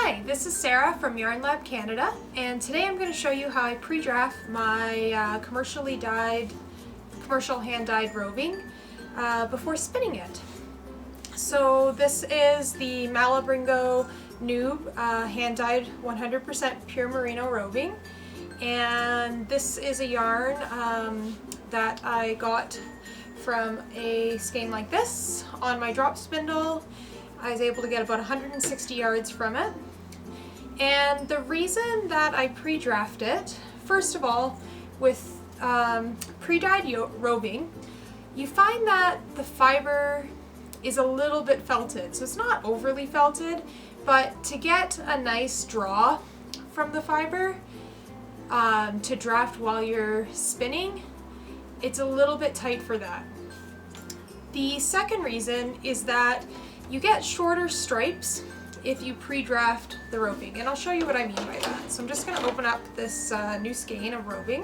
Hi, this is Sarah from Yarn Lab Canada, and today I'm going to show you how I pre-draft my commercial hand-dyed roving before spinning it. So this is the Malabringo Noob hand-dyed 100% pure merino roving, and this is a yarn that I got from a skein like this on my drop spindle. I was able to get about 160 yards from it. And the reason that I pre-draft it, first of all, with pre-dyed roving, you find that the fiber is a little bit felted. So it's not overly felted, but to get a nice draw from the fiber to draft while you're spinning, it's a little bit tight for that. The second reason is that you get shorter stripes if you pre-draft the roving, and I'll show you what I mean by that. So I'm just going to open up this new skein of roving.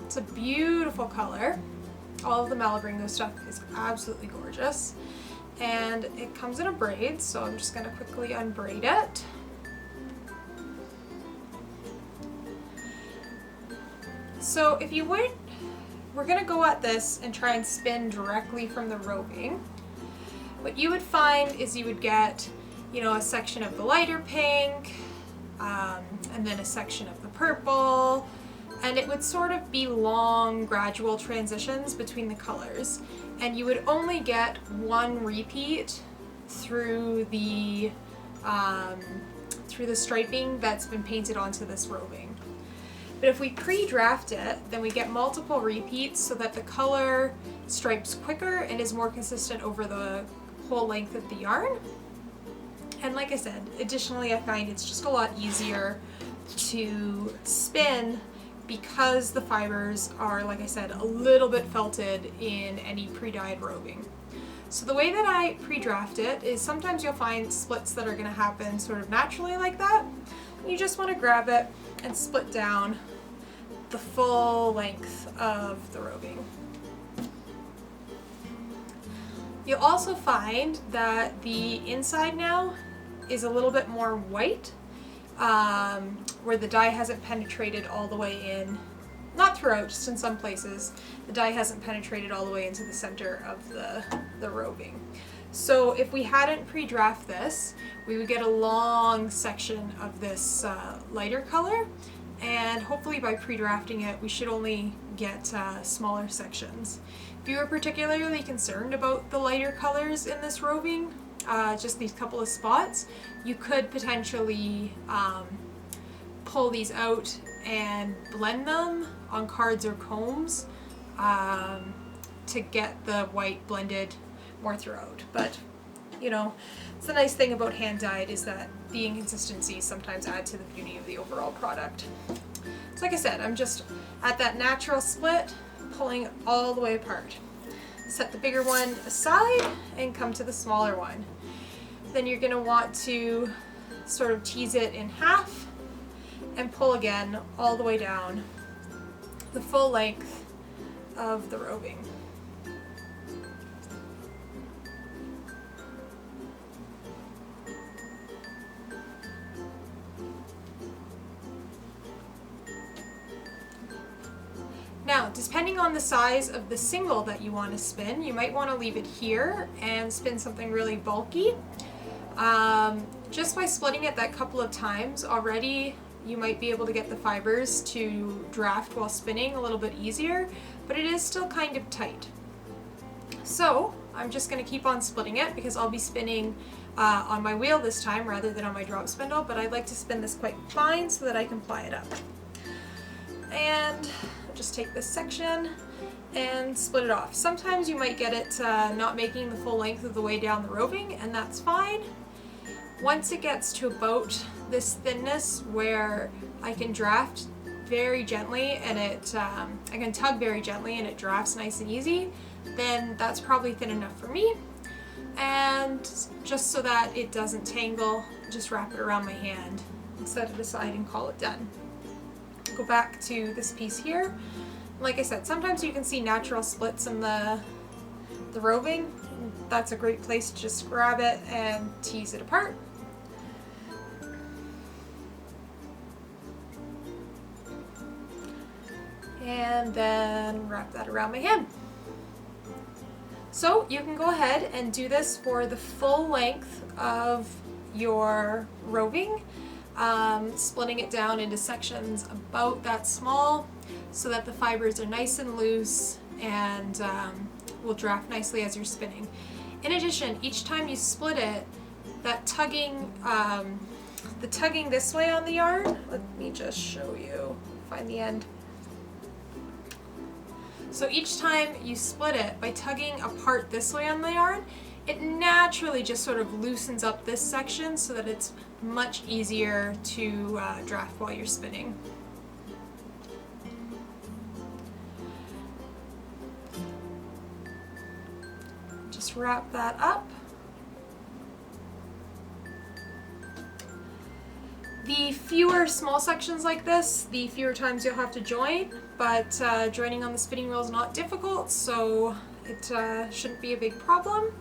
It's a beautiful color. All of the Malabringo stuff is absolutely gorgeous, and it comes in a braid, so I'm just going to quickly unbraid it. So if you would, we're going to go at this and try and spin directly from the roving. What you would find is you would get, a section of the lighter pink, and then a section of the purple, and it would sort of be long, gradual transitions between the colors. And you would only get one repeat through the striping that's been painted onto this roving. But if we pre-draft it, then we get multiple repeats so that the color stripes quicker and is more consistent over the whole length of the yarn. And like I said, additionally I find it's just a lot easier to spin because the fibers are, like I said, a little bit felted in any pre-dyed roving. So the way that I pre-draft it is sometimes you'll find splits that are going to happen sort of naturally like that. You just want to grab it and split down the full length of the roving. You'll also find that the inside now is a little bit more white, where the dye hasn't penetrated all the way in. Not throughout, just in some places, the dye hasn't penetrated all the way into the center of the roving. So if we hadn't pre-draft this, we would get a long section of this lighter color, and hopefully by pre-drafting it, we should only get smaller sections. If you were particularly concerned about the lighter colors in this roving, just these couple of spots, you could potentially pull these out and blend them on cards or combs to get the white blended more throughout. But it's the nice thing about hand dyed is that the inconsistencies sometimes add to the beauty of the overall product. So like I said, I'm just at that natural split, pulling it all the way apart. Set the bigger one aside and come to the smaller one. Then you're going to want to sort of tease it in half and pull again all the way down the full length of the roving. Now, depending on the size of the single that you want to spin, you might want to leave it here and spin something really bulky. Just by splitting it that couple of times already, you might be able to get the fibers to draft while spinning a little bit easier, but it is still kind of tight. So I'm just going to keep on splitting it because I'll be spinning on my wheel this time rather than on my drop spindle, but I'd like to spin this quite fine so that I can ply it up. And just take this section and split it off. Sometimes you might get it not making the full length of the way down the roving, and that's fine. Once it gets to about this thinness where I can draft very gently and I can tug very gently and it drafts nice and easy, then that's probably thin enough for me. And just so that it doesn't tangle, just wrap it around my hand and set it aside and call it done. Go back to this piece here. Like I said, sometimes you can see natural splits in the roving. that's a great place to just grab it and tease it apart. And then wrap that around my hand. So you can go ahead and do this for the full length of your roving, splitting it down into sections about that small so that the fibers are nice and loose and will draft nicely as you're spinning. In addition, each time you split it, that tugging, the tugging this way on the yarn, let me just show you, find the end. So each time you split it, by tugging apart this way on the yarn, it naturally just sort of loosens up this section so that it's much easier to draft while you're spinning. Just wrap that up. The fewer small sections like this, the fewer times you'll have to join, but joining on the spinning wheel is not difficult, so it shouldn't be a big problem.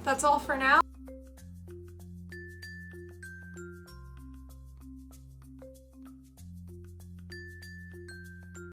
That's all for now.